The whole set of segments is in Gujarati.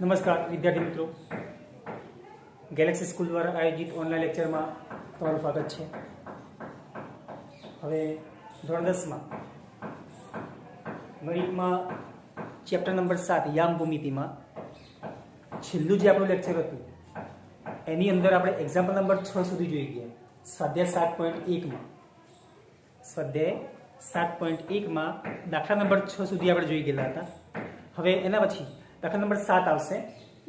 નમસ્કાર વિદ્યાર્થી મિત્રો, ગેલેક્સી સ્કૂલ દ્વારા આયોજિત ઓનલાઈન લેક્ચરમાં તમારું સ્વાગત છે. હવે ધોરણ 10માં ગણિતમાં ચેપ્ટર નંબર 7 યામ ભૂમિતિમાં છેલ્લું જે આપણું લેક્ચર હતું એની અંદર આપણે એક્ઝામ્પલ નંબર 6 સુધી જોઈ ગયા. સ્વાધ્યાય 7.1માં દાખલા નંબર 6 સુધી આપણે જોઈ ગયેલા હતા. હવે એના પછી દાખલા નંબર 7 આવશે,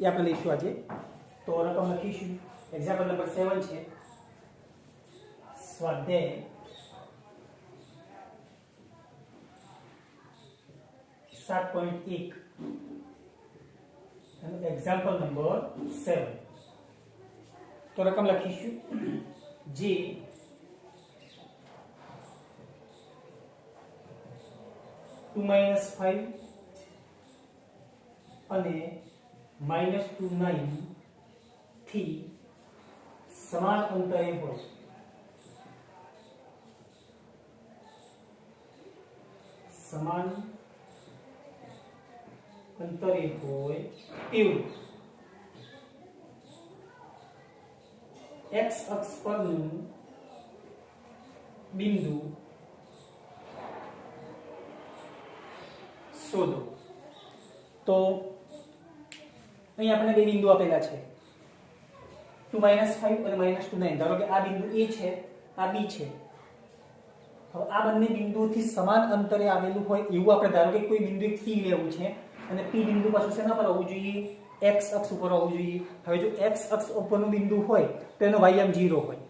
એ આપણે લઈશું આજે. તો રકમ લખીશું. એક્ઝામ્પલ નંબર 7 છે સ્વાધ્યાય 7.1 અને એક્ઝામ્પલ નંબર 7. તો રકમ લખીશું જે 2 - 5 અને -2 9 થી સમાન અંતરે હોય. સમાન અંતરે હોય તેવું x અક્ષ પરનું બિંદુ શોધો. તો અહીં આપણે બે બિંદુ આપેલા છે, 2 - 5 અને -2 9. ધારો કે આ બિંદુ A છે, આ B છે. હવે આ બંને બિંદુઓથી સમાન અંતરે આવેલું હોય એવું આપણે ધારો કે કોઈ બિંદુ P લેવું છે અને P બિંદુ પાછું શેના પર આવવું જોઈએ? x અક્ષ ઉપર આવવું જોઈએ. હવે જો x અક્ષ ઉપરનું બિંદુ હોય તો એનો y-યામ 0 હોય.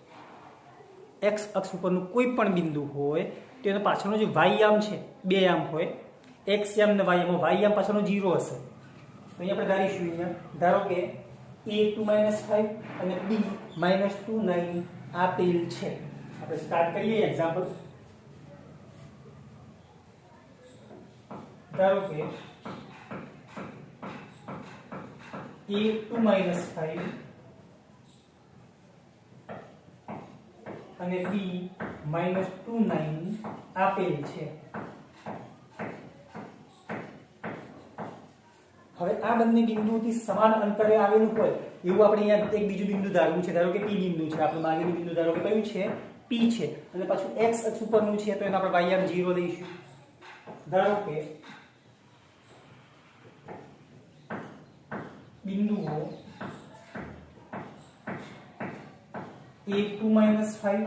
x અક્ષ ઉપરનું કોઈ પણ બિંદુ હોય તો એનો પાછળનો જે y-યામ છે, બે યામ હોય, x-યામ અને y-યામ. y-યામ પાછળનો 0 હશે. તો અહીં આપણે ધારીશું, અહીંયા ધારો કે A 2 - 5 અને B -2 9 આપેલ છે. આપણે સ્ટાર્ટ કરીએ એક્ઝામ્પલ. ધારો કે A 2 - 5 અને B -2 9 આપેલ છે. હવે આ બંને બિંદુઓથી સમાન અંતરે આવેલું હોય એવું આપણે અહીંયા એક બીજું બિંદુ ધારવું છે. ધારો કે P બિંદુ છે, આપણું માંગેલું બિંદુ ધારો કે કયું છે? P છે. અને પાછું x અક્ષ ઉપરનું છે તો એને આપણે y-યામ 0 લઈશું. ધારો કે બિંદુઓ A 2 - 5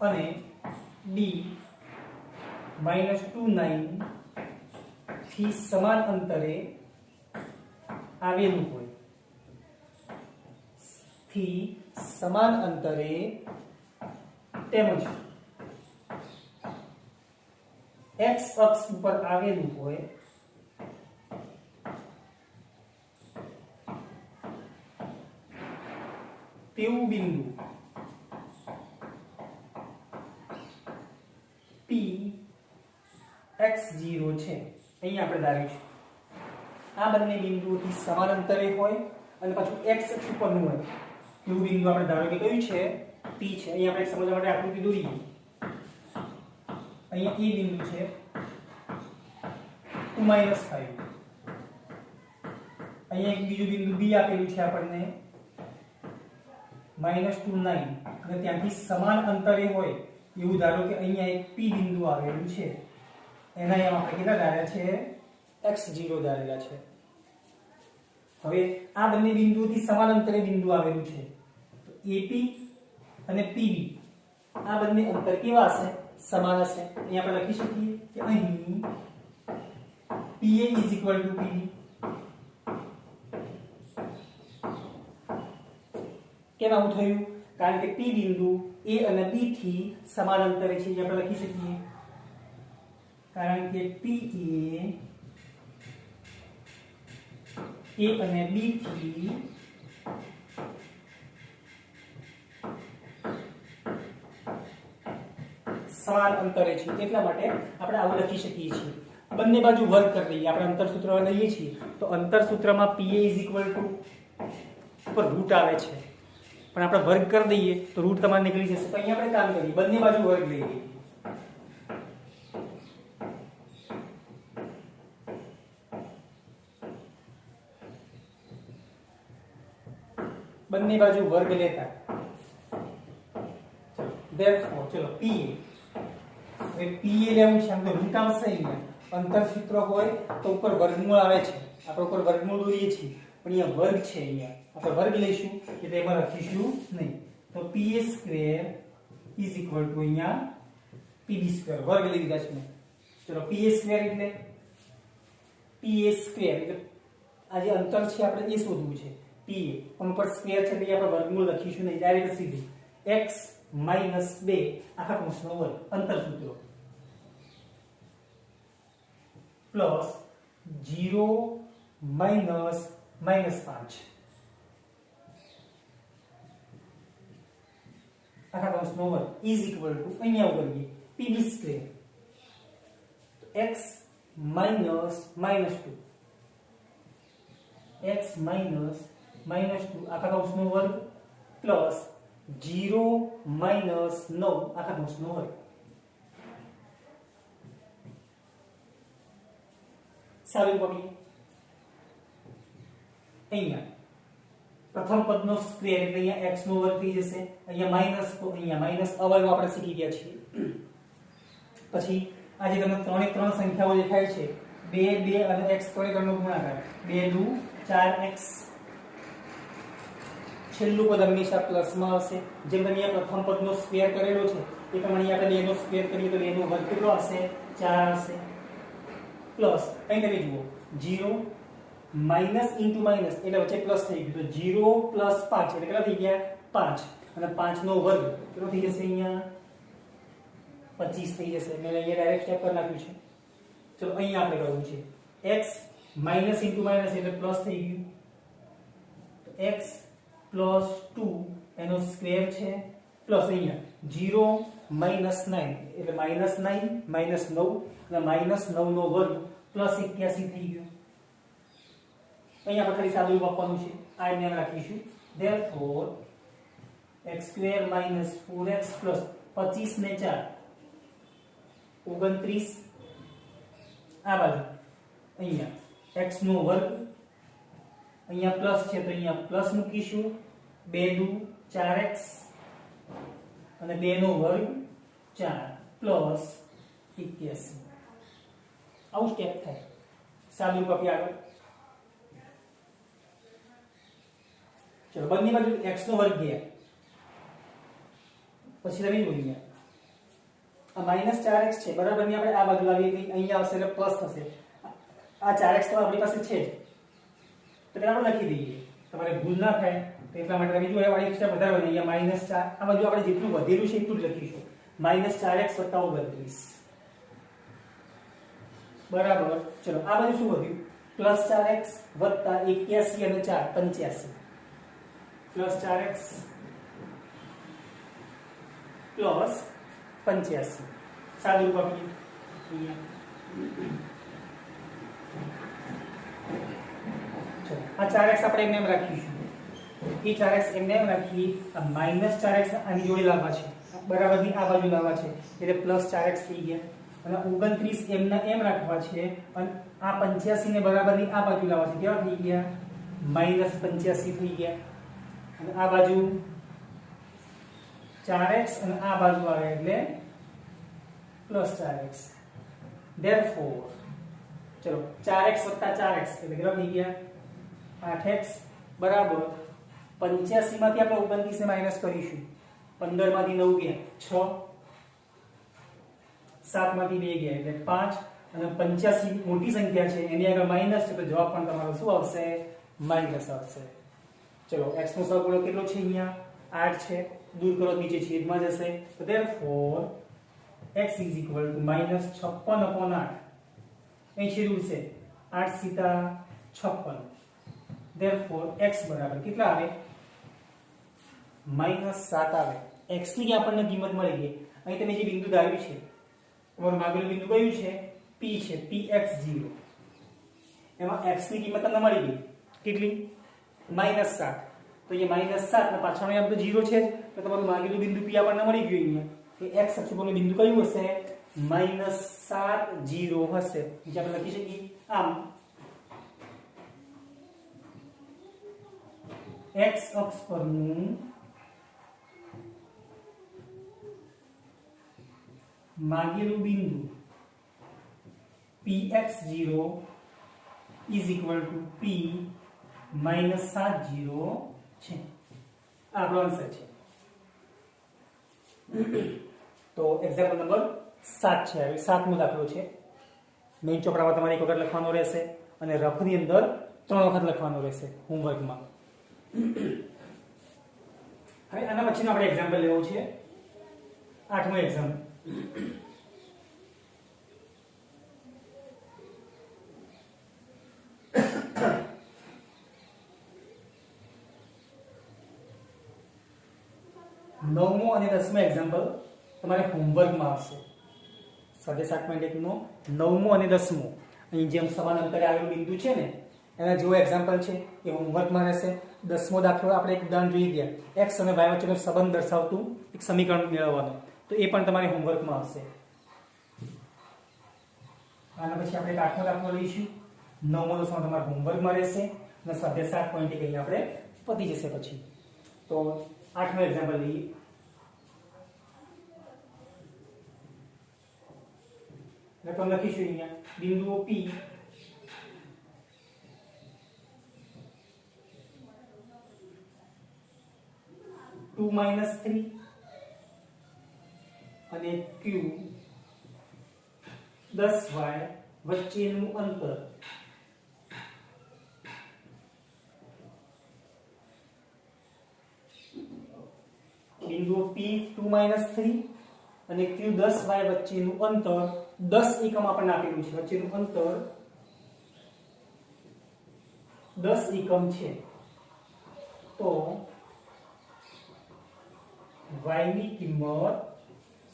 અને B -2 9 થી સમાન અંતરે આવેલું હોય. થી સમાન અંતરે તેમજ x અક્ષ ઉપર આવેલું હોય તેવું બિંદુ P x0 છે. અહીં આપણે ધારીશું આ બંને બિંદુઓથી સમાન અંતરે હોય અને પાછું x અક્ષ ઉપરનું હોય એવું બિંદુ આપણે ધારો કે કયું છે? P છે. અહીં આપણે સમજવા માટે આકૃતિ દોરીએ. અહીંયા E બિંદુ છે 2 - 5. અહીંયા એક બીજું બિંદુ B આપેલું છે આપણને -2 9 અને ત્યાંથી સમાન અંતરે હોય એવું ધારો કે અહીંયા એક P બિંદુ આવેલું છે. એના એમ આપણે કેટલા ધાર્યા છે? x0 ધારેલા છે. હવે આ બંને બિંદુઓથી સમાન અંતરે બિંદુ આવેલું છે. તો AP અને PB આ બંને અંતર કેવા હશે? સમાન હશે. અહીં આપણે લખી શકીએ કે અહીં PA = PB. કેમ આવું થયું? કારણ કે P બિંદુ A અને B થી સમાન અંતરે છે. આપણે લખી શકીએ કારણ કે P એ A અને B થી સમાન અંતરે છે. એટલા માટે આપણે આવું લખી શકીએ છીએ. બંને બાજુ વર્ગ કરી દઈએ. આપણે અંતર સૂત્ર લઈએ છીએ તો અંતર સૂત્રમાં PA ઉપર રૂટ આવે છે, પણ આપણે વર્ગ કરી દઈએ તો રૂટ તમારે નીકળી જશે. તો અહીંયા આપણે કામ કરીએ, બંને બાજુ વર્ગ લઈએ. બંને બાજુ વર્ગ લેતા therefore ચલો pa હવે pa લેવું છે આમ તો રૂટ આવશે અહીંયા અંતર સૂત્ર હોય તો ઉપર વર્ગમૂળ આવે છે આપણે ઉપર વર્ગમૂળ દોરીએ છીએ પણ અહીંયા વર્ગ છે અહીંયા આપણે વર્ગ લઈશું એટલે એમાં લખીશું નહીં તો pa square is equal to અહીંયા pb સ્ક્વેર વર્ગ લઈ લીધા છે મેં ચલો pa સ્ક્વેર એટલે આ જે અંતર છે આપણે એ શોધવું છે pa પણ ઉપર સ્ક્વેર છે એટલે આપણે વર્ગમૂળ લખીશું નહીં ડાયરેક્ટ સીધી x - 2 આખા કૌંસનો વર્ગ અંતર સૂત્રો પ્લસ 0 - -5 આખા કૌંસનો વર્ગ ઇઝ ઇક્વલ ટુ અહીંયા ઉગરીએ pb સ્ક્વેર x - -2 x - -2 આખા કૌંસનો વર્ગ પ્લસ 0 - 9 આખા કૌંસનો વર્ગ સારું પકડીએ અહીંયા પ્રથમ પદનો સ્ક્વેર એટલે અહીંયા x નો વર્ગ થઈ જશે અહીંયા માઈનસ તો અહીંયા માઈનસ અવયવ આપણે શીખી ગયા છીએ પછી આ જે તમને ત્રણ સંખ્યાઓ દેખાય છે 2 2 અને x ત્રણનો ગુણાકાર 2 દુ 4x છેલ્લું પદ હંમેશા પ્લસમાં હશે જેમ તમે આ પ્રથમ પદનો સ્ક્વેર કરેલો છે એ પ્રમાણે આપણે 2 નો સ્ક્વેર કરીએ તો 2 નો વર્ગ કેટલો હશે 4 હશે પ્લસ અહીં તમે જુઓ 0 માઈનસ ઇન્ટુ માઈનસ એટલે વચ્ચે પ્લસ થઈ ગયું તો 0 પ્લસ 5 એટલે કેટલા થઈ ગયા 5 અને 5 નો વર્ગ કેટલો થઈ જશે અહીંયા 25 થઈ જશે મેં અહીંયા ડાયરેક્ટ સ્ટેપ કરી નાખ્યું છે ચલો અહીંયા આપણે કરવું છે x માઈનસ ઇન્ટુ માઈનસ એટલે પ્લસ થઈ ગયું તો x પ્લસ 2 એનો સ્ક્વેર છે પ્લસ અહીંયા 0 માઈનસ 9 એટલે માઈનસ 9 માઈનસ 9 અને માઈનસ 9 નો વર્ગ પ્લસ 81 થઈ ગયો અહીંયા આપણે ખાલી સાદું વાપરવાનું છે આ એને રાખીશું therefore x² - 4x 25 ને 4 29 આ બાજુ અહીંયા x નો વર્ગ અહીંયા પ્લસ છે તો અહીંયા પ્લસ મૂકીશું 2 દુ 4x અને 2 નો વર્ગ 4 પ્લસ 81 આવું સ્ટેપ થાય સાદું કોપી આગળ ચલો બંને બાજુ x નો વર્ગ ગયા પછી તમે જોઈએ આ -4x છે બરાબર ની આપણે આ બાજુ લાવીએ એટલે અહીંયા આવશે એટલે પ્લસ થશે આ 4x તો આપણી પાસે છે જ તો તેને આપણે લખી દઈએ તમારે ભૂલ ના થાય તો એટલા માટે તમે જો એ વાળી એક્સ્ટ્રા વધારે બને અહીંયા -4 આ બાજુ આપણે જેટલું વધેલું છે એટલું જ લખીશું -4x + 29 બરાબર ચલો આ બાજુ શું વધ્યું +4x + 81 અને 4 85 +4x + 85 સાદું રૂપ આપીએ આ 4x આપણે એમને એમ રાખીશું એ 4x એમને એમ રાખી આ -4x આની જોડે લાવવા છે બરાબર ની આ બાજુ લાવવા છે એટલે +4x થઈ ગયા અને 29 એમને એમ રાખવા છે અને આ 85 ને બરાબર ની આ બાજુ લાવવા છે કેવા થઈ ગયા -85 થઈ ગયા અને આ બાજુ 4x અને આ બાજુ આવે એટલે +4x therefore ચલો 4x + 4x એટલે કેટલા થઈ ગયા 8x બરાબર 85 માંથી આપણે 29 ને માઈનસ કરીશું 15 માંથી 9 ગયા 6 7 માંથી 2 ગયા એટલે 5 અને 85 મોટી સંખ્યા છે એની આગળ માઈનસ છે તો જવાબ પણ તમારો શું આવશે માઈનસ આવશે ચલો x નો સહગુણક કેટલો છે અહીંયા 8 છે દૂર કરો નીચે છેદમાં જશે તો therefore x = -56/8 અહીં છેદ ઉડશે 8 સીતા 56 therefore x બરાબર કેટલા આવે -7 આવે x ની આપણને કિંમત મળી ગઈ અહીં તમે જે બિંદુ ધાર્યું છે તમારું માગેલું બિંદુ કયું છે p છે px0 એમાં x ની કિંમત તમને મળી ગઈ કેટલી -7 તો ये -7 ને પાછળનો આમ તો 0 છે તો તમારું માગેલું બિંદુ p આપણને મળી ગયું અહીંયા કે x અક્ષ પરનું બિંદુ કયું હશે -7 0 હશે જે આપણે લખી શકીએ આમ x અક્ષ પરનું માગેલું બિંદુ px0 is equal to p minus 70 છે આ આપણો આન્સર છે. તો એક્ઝામ્પલ નંબર 7 છે. હવે 7મો દાખલો છે. મેઇન ચોપડામાં તમારે એક વખત લખવાનો રહેશે અને રફની અંદર 3 વખત લખવાનો રહેશે હોમવર્કમાં. હવે આના પછીનો આપણે એક્ઝામ્પલ લેવો છે 8મો એક્ઝામ્પલ. નવમો અને 10મો એક્ઝામ્પલ તમારે હોમવર્કમાં આવશે. 7.1 નો 9મો અને 10મો અહીં જેમ સમાન અંતરે આવેલું બિંદુ છે ને એના જેવો એક્ઝામ્પલ છે એ હોમવર્કમાં રહેશે. 10મો દાખલો આપણે એક ઉદાહરણ જોઈ ગયા, x અને y વચ્ચેનો સંબંધ દર્શાવતું એક સમીકરણ મેળવવાનું, તો એ પણ તમારે હોમવર્કમાં આવશે. આના પછી આપણે એક 8મો દાખલો લઈશું. 9મો 10મો તમારા હોમવર્કમાં રહેશે અને 7.1 કહીએ આપણે પતી જશે પછી. તો 8મો એક્ઝામ્પલ લઈએ. રકમ લખીશું અહીંયા બિંદુઓ P (2 - 3) અને Q 10y વચ્ચેનું અંતર બિંદુઓ P 2 - 3 અને Q 10y વચ્ચેનું અંતર 10 એકમ આપણને આપેલું છે. વચ્ચેનું અંતર 10 એકમ છે. તો y ની કિંમત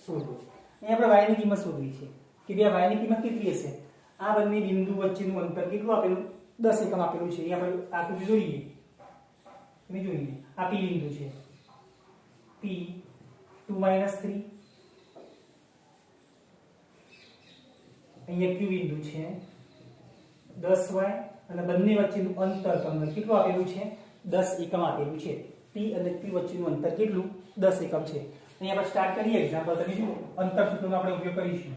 શોધો. અહીં આપણે y ની કિંમત શોધવી છે કે ભાઈ y ની કિંમત કેટલી હશે. આ બંને બિંદુ વચ્ચેનું અંતર કેટલું આપેલું 10 એકમ આપેલું છે. અહીં આપણે આકૃતિ જોઈએ. તમે જોઈએ આ P બિંદુ છે. P 2 - 3 અહીંયા Q બિંદુ છે 10y અને બંને વચ્ચેનું અંતર તમને કેટલું આપેલું છે 10 એકમ આપેલું છે. P અને Q વચ્ચેનું અંતર કેટલું 10 એકમ છે. અહીંયા આપણે સ્ટાર્ટ કરીએ એક્ઝામ્પલ. તમે જુઓ અંતર સૂત્રનો આપણે ઉપયોગ કરીશું.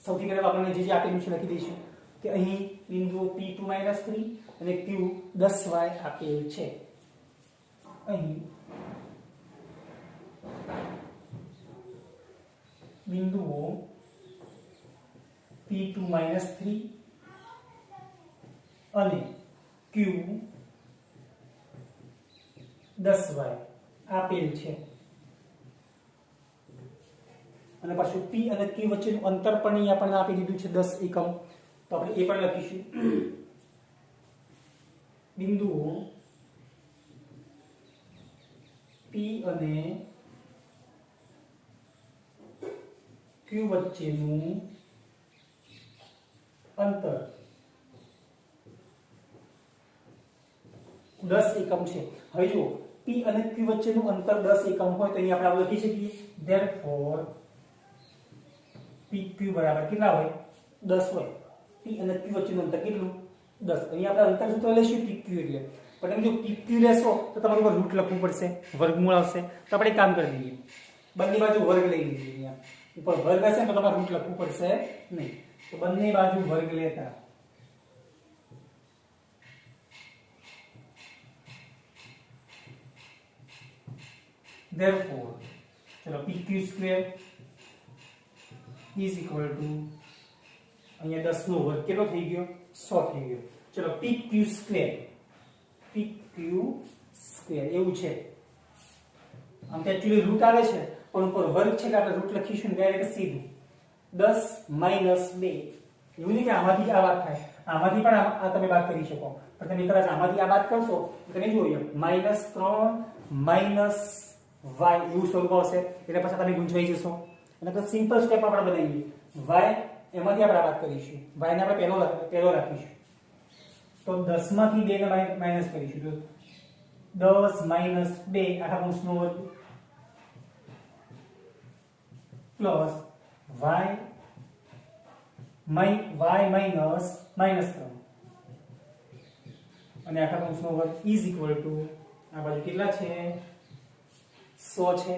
સૌથી પહેલા આપણને જે આપેલું છે લખી દઈશું કે અહીં બિંદુઓ P 2 - 3 અને Q 10y આપેલ છે. અહીં બિંદુઓ P2 - 3 અને Q 10y આપેલ છે. અને પાછું P અને Q વચ્ચેનું અંતર પણ અહીં આપણને આપી દીધું છે 10 એકમ. તો આપણે એ પણ લખીશું. બિંદુઓ P અને Q વચ્ચેનું અંતર 10 એકમ છે. હવે જુઓ P અને Q વચ્ચેનું અંતર 10 એકમ હોય તો અહીં આપણે લખી શકીએ therefore PQ બરાબર કેટલા હોય 10 હોય. P અને Q વચ્ચેનું અંતર કેટલું 10. અહીં આપણે અંતર સૂત્ર લઈશું PQ એટલે. પણ તમે જો PQ લેશો તો તમારે ઉપર રૂટ લખવું પડશે, વર્ગમૂળ આવશે. તો આપણે એક કામ કરી દઈએ, બંને બાજુ વર્ગ લઈ લઈએ. અહીંયા ઉપર વર્ગ હશે તો તમારે રૂટ લખવું પડશે નહીં. તો બંને બાજુ વર્ગ લેતા therefore ચલો PQ square is equal to અહીંયા 10 નો વર્ગ કેટલો થઈ ગયો 100 થઈ ગયો. ચલો PQ સ્ક્વેર એવું છે. આમ તો એક્ચ્યુઅલી રૂટ આવે છે પણ ઉપર વર્ગ છે કે આપણે રૂટ લખીશું ડાયરેક્ટ સીધું 10 - 2. એવું નહીં કે આમાંથી આ વાત થાય, આમાંથી પણ આ તમે વાત કરી શકો. પણ તમે કદાચ આમાંથી આ વાત કરશો તો તમે જોયો -3 - y એવું સ્વરૂપ આવશે એટલે પછી તમે ગુંચવાઈ જશો. અને તો સિમ્પલ સ્ટેપ આપણે બનાવીએ. y એમાંથી આપણે વાત કરીશું. y ને આપણે પહેલો રાખીશું. તો 10 માંથી 2 ને માઈનસ કરીશું. તો 10 - 2 આખા કૌંસનો વર્ગ પ્લસ y - -3 અને આખા કૌંસનો વર્ગ ઇઝ ઇક્વલ ટુ આ બાજુ કેટલા છે 100 છે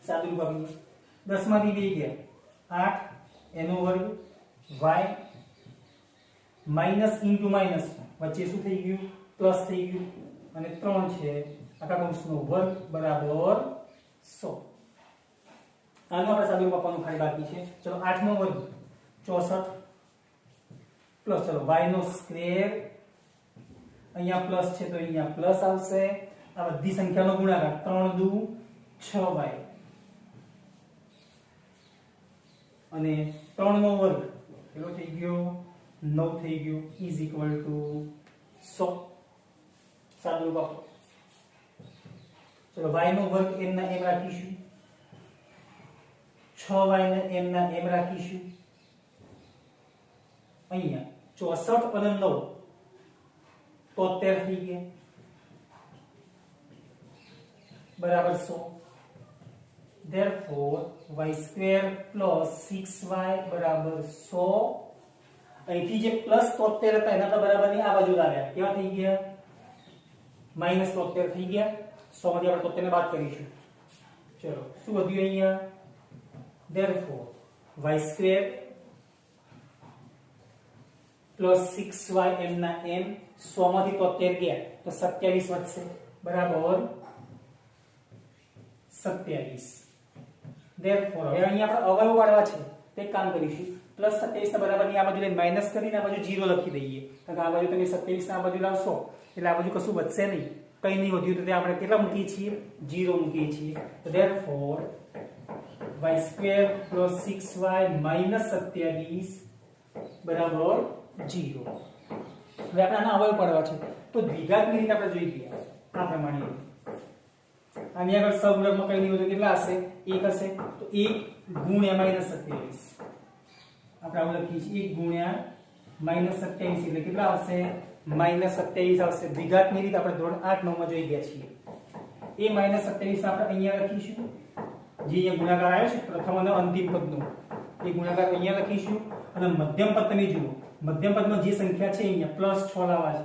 સાદુરૂપ આપીએ 10 માંથી 2 ગયા 8 એનો વર્ગ y માઈનસ ઇન્ટુ માઈનસ વચ્ચે શું થઈ ગયું પ્લસ થઈ ગયું અને 3 છે આખા કૌંસનો વર્ગ બરાબર 100 આનો આપણે સાદુરૂપ આપવાનું ખાલી બાકી છે ચલો 8 નો વર્ગ 64 પ્લસ ચલો y નો સ્ક્વેર અહીંયા પ્લસ છે તો અહીંયા પ્લસ આવશે આ બધી સંખ્યાનો ગુણાકાર 3 દુ 6y અને 3 નો વર્ગ કેટલો થઈ ગયો 9 થઈ ગયો ઇઝ ઇક્વલ ટુ 100 સાદુરૂપ આપો ચલો y નો વર્ગ m ના m રાખીશું 6y ને m ના m રાખીશું અહીંયા 64 અને 9 73 થઈ ગયા બરાબર 100 therefore y square plus 6y બરાબર 100 અહીંથી જે પ્લસ 73 હતા એના તો બરાબરની આ બાજુ લાવ્યા કેવા થઈ ગયા માઈનસ 73 થઈ ગયા 100 માંથી આપણે 73 ને બાદ કરીશું ચલો શું વધ્યું અહીંયા therefore y square plus 6y m ના m 100 માંથી 73 ગયા તો 27 વધશે બરાબર 27 therefore હવે અહીંયા આપણે અવયવ પાડવા છે તો એક કામ કરીશું પ્લસ 27 ના બરાબરની આ બાજુ લઈને માઈનસ કરીને આ બાજુ 0 લખી દઈએ કારણ કે આ બાજુ તમે 27 ના આ બાજુ લાવશો એટલે આ બાજુ કશું વધશે નહીં કઈ નહીં વધ્યું તો તે આપણે કેટલા મૂકીએ છીએ 0 મૂકીએ છીએ તો therefore y square plus 6y minus 27 બરાબર 0 હવે આપણે આના અવયવ પાડવા છે તો દ્વિઘાતની રીતે આપણે જોઈ ગયા આ પ્રમાણે આની આગળ સહગુણકમાં કઈ નહીં હોય તો કેટલા હશે 1 હશે તો 1 ગુણ્યા માઈનસ 27 આપણે આવું લખીએ છીએ 1 ગુણ્યા માઈનસ 27 એટલે કેટલા આવશે માઈનસ 27 આવશે દ્વિઘાતની રીતે આપણે ધોરણ 8 9 માં જોઈ ગયા છીએ એ માઈનસ 27 આપણે અહીંયા લખીશું જે અહીંયા ગુણાકાર આવ્યો છે પ્રથમ અને અંતિમ પદનો એ ગુણાકાર અહીંયા લખીશું અને મધ્યમ પદ તમે જુઓ મધ્યમ પદમાં જે સંખ્યા છે અહીંયા પ્લસ 6 લાવવા છે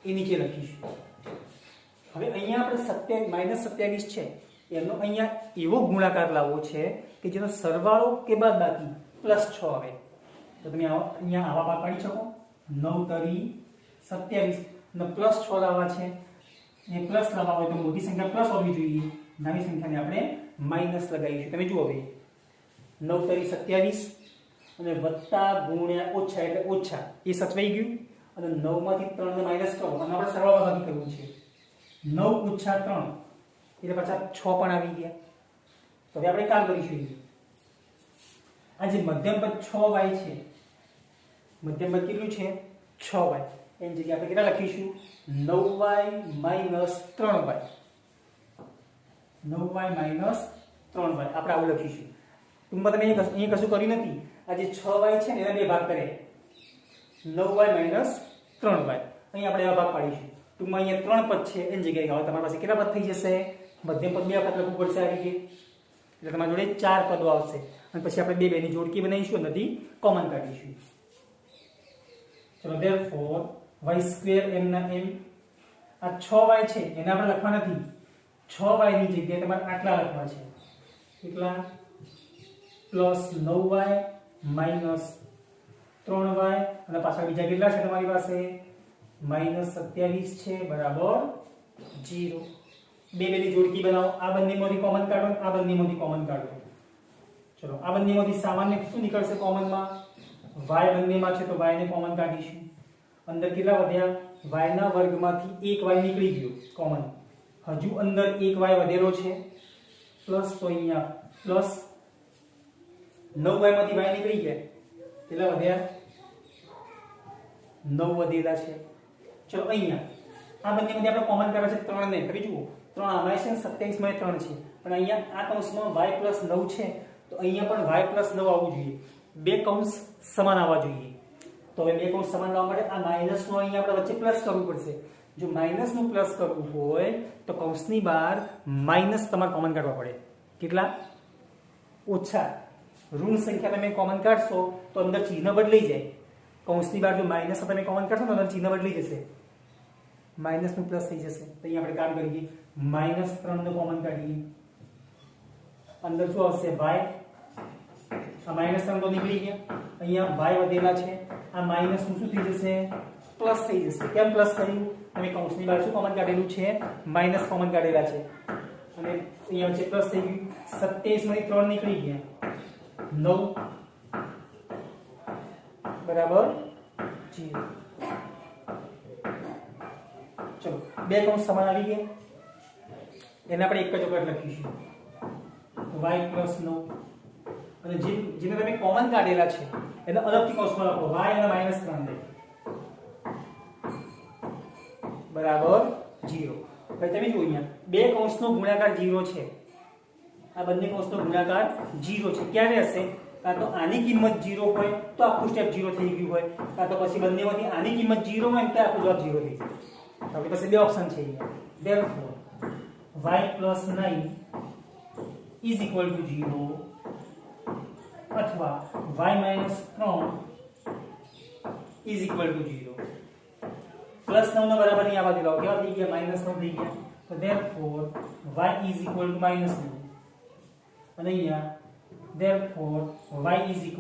એ નીચે લખીશું હવે અહીંયા આપણે 27 માઈનસ 27 છે એનો અહીંયા એવો ગુણાકાર લાવવો છે કે જેનો સરવાળો કે બાદબાકી પ્લસ 6 આવે તો તમે અહીંયા આવા ભાગ પાડી શકો 9 તરી 27 અને પ્લસ 6 લાવવા છે એ પ્લસ લાવવા હોય તો મોટી સંખ્યા પ્લસ હોવી જોઈએ નાની સંખ્યાને આપણે માઈનસ લગાવીશું તમે જુઓ હવે 9 તરી 27 અને વત્તા ગુણ્યા ઓછા એટલે ઓછા એ સચવાઈ ગયું અને 9 માંથી 3 ને માઈનસ કરો અને આપણે સરવાળો ભાગી કરવું છે 9 ઓછા 3 એટલે પાછા 6 પણ આવી ગયા તો હવે આપણે કામ કરીશું આ જે મધ્યમ પદ 6y છે મધ્યમ પદ કેટલું છે 6y એની જગ્યાએ આપણે કેટલા લખીશું 9y 3y 9y 3y આપણે આવું લખીશું ટૂંકમાં તમે અહીં કશું કર્યું નથી આ જે 6y છે ને એના બે ભાગ કરે 9y 3y અહીં આપણે એવા ભાગ પાડીશું ટૂંકમાં અહીંયા 3 પદ છે એની જગ્યાએ હવે તમારી પાસે કેટલા પદ થઈ જશે મધ્યમ પદ બે વખત લખવું પડશે આવી રીતે એટલે તમારી જોડે 4 પદો આવશે અને પછી આપણે બે ની જોડકી બનાવીશું અને બધી કોમન કાઢીશું ચલો therefore y square m ના m આ 6y છે એને આપણે લખવા નથી 6y ની જગ્યાએ તમારે આટલા લખવા છે કેટલા પ્લસ 9y માઈનસ 3y અને પાછા બીજા કેટલા છે તમારી પાસે માઈનસ 27 છે બરાબર 0 બે ની જોડકી બનાવો આ બંનેમાંથી કોમન કાઢો આ બંનેમાંથી કોમન કાઢો ચલો આ બંનેમાંથી સામાન્ય શું નીકળશે કોમનમાં y બંનેમાં છે તો y ને કોમન કાઢીશું અંદર કેટલા વધ્યા y ના વર્ગમાંથી 1y નીકળી ગયો કોમન હજુ અંદર 1y વધેલો છે પ્લસ તો અહીંયા પ્લસ 9y માંથી y નીકળી ગયા કેટલા વધ્યા 9 વધેલા છે ચલો અહીંયા આ બંનેમાંથી આપણે કોમન કરવા છે 3 ને ફરી જુઓ 3 આમાં છે 27 માં 3 છે પણ અહીંયા આ કૌંસમાં y 9 છે તો અહીંયા પણ y 9 આવવું જોઈએ બે કૌંસ સમાન આવવા જોઈએ તો હવે બે કૌંસ સમાન લાવવા માટે આ માઈનસ નો અહીંયા આપણે વચ્ચે પ્લસ કરવું પડશે જો માઈનસ નું પ્લસ કરવું હોય તો કૌંસની બહાર માઈનસ તમારે કોમન કાઢવા પડે કેટલા ઓછા ઋણ સંખ્યા તમે કોમન કાઢશો તો અંદર ચિહ્ન બદલાઈ જાય કૌંસની બહાર જો માઇનસ તમે કોમન કરશો તો ચિહ્ન બદલી જશે, માઇનસ નું પ્લસ થઈ જશે. તો અહીંયા આપણે કામ કરીએ, -3 નો કોમન કાઢીએ. અંદર શું આવશે y, આ -3 તો નીકળી ગયા, અહીંયા y વધેલા છે, આ માઇનસ નું શું થઈ જશે, પ્લસ થઈ જશે. કેમ પ્લસ થયું? તમે કૌંસની બહાર શું કોમન કાઢેલું છે, માઇનસ કોમન કાઢેલા છે, અને અહીંયા વચ્ચે પ્લસ થઈ ગયું. 27 માંથી 3 નીકળી ગયા, 9 બરાબર 0. ચલો બે કૌંસ સમાન આવી ગયા, એને આપણે એક જ વખત લખીશું, y + 9, અને જેને તમે કોમન કાઢેલા છે એને અલગથી કૌંસમાં લખો, y અને -3 દે બરાબર 0. હવે તમે જુઓ અહીંયા બે કૌંસનો ગુણાકાર 0 છે, આ બંને કૌંસનો ગુણાકાર 0 છે. ક્યારે હશે? કાં તો આની કિંમત 0 હોય તો આખું સ્ટેપ 0 થઈ ગયું હોય, કાં તો પછી બંનેમાંથી આની કિંમત 0 હોય તો આખું જવાબ 0 થઈ જાય. આપણી પાસે બે ઓપ્શન છે અહીંયા. therefore y + 9 = 0 અથવા y - 3 = 0. +9 નો બરાબર અહીં આવા દેલો, કેવા થઈ ગયા, -9 થઈ ગયા. તો therefore y = -9, અને અહીંયા therefore y =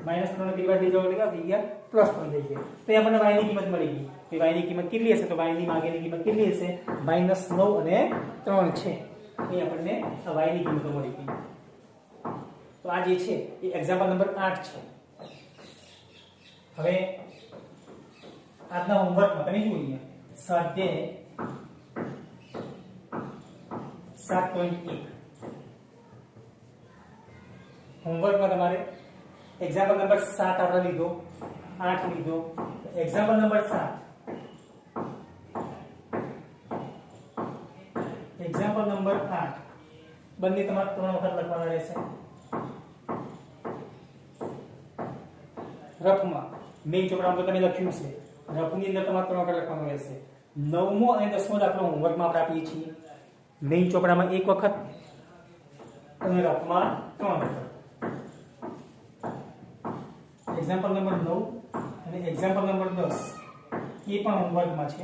-3 ને પેલી થઈ જાવ એટલે થઈ ગયા +3 થઈ ગયા. તો આપણને y ની કિંમત મળી ગઈ. તો y ની કિંમત કેટલી હશે? તો y ની માગેલી કિંમત કેટલી હશે? -9 અને 3 છે. એ આપણને આ y ની કિંમત મળી ગઈ. તો આ જે છે એ એક્ઝામ્પલ નંબર 8 છે. હવે આજના હોમવર્કમાં તમે જુઓ અહીંયા સ્વાધ્યાય 7.1 હોમવર્કમાં તમારે એક્ઝામ્પલ નંબર 7 આપણે લીધો, 8 લીધો. એક્ઝામ્પલ નંબર 7, એક્ઝામ્પલ નંબર 8 બંને તમારે 3 વખત લખવાના રહેશે. રફમાં મેઇન ચોપડામાં તો તમે લખ્યું છે, રફની અંદર તમારે 3 વખત લખવાનું રહેશે. 9મો અને 10મો દાખલો હોમવર્કમાં આપણે આપીએ છીએ. મેઇન ચોપડામાં 1 વખત અને રફમાં 3 વખત. એક્ઝામ્પલ નંબર 9 અને એક્ઝામ્પલ નંબર 10 એ પણ હોમવર્કમાં છે.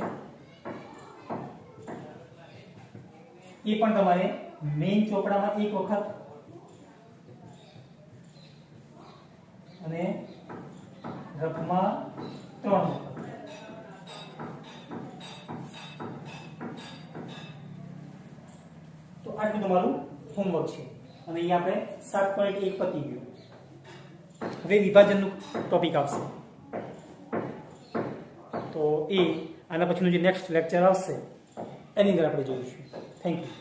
એ પણ તમારે મેઇન ચોપડામાં 1 વખત અને રફમાં 3 વખત. તો આટલું તમારું હોમવર્ક છે, અને અહીંયા આપણે 7.1 પતી ગયું. હવે વિભાજનનું ટોપિક આવશે, તો એ આના પછીનું જે નેક્સ્ટ લેક્ચર આવશે એની અંદર આપણે જોઈશું. Thank you.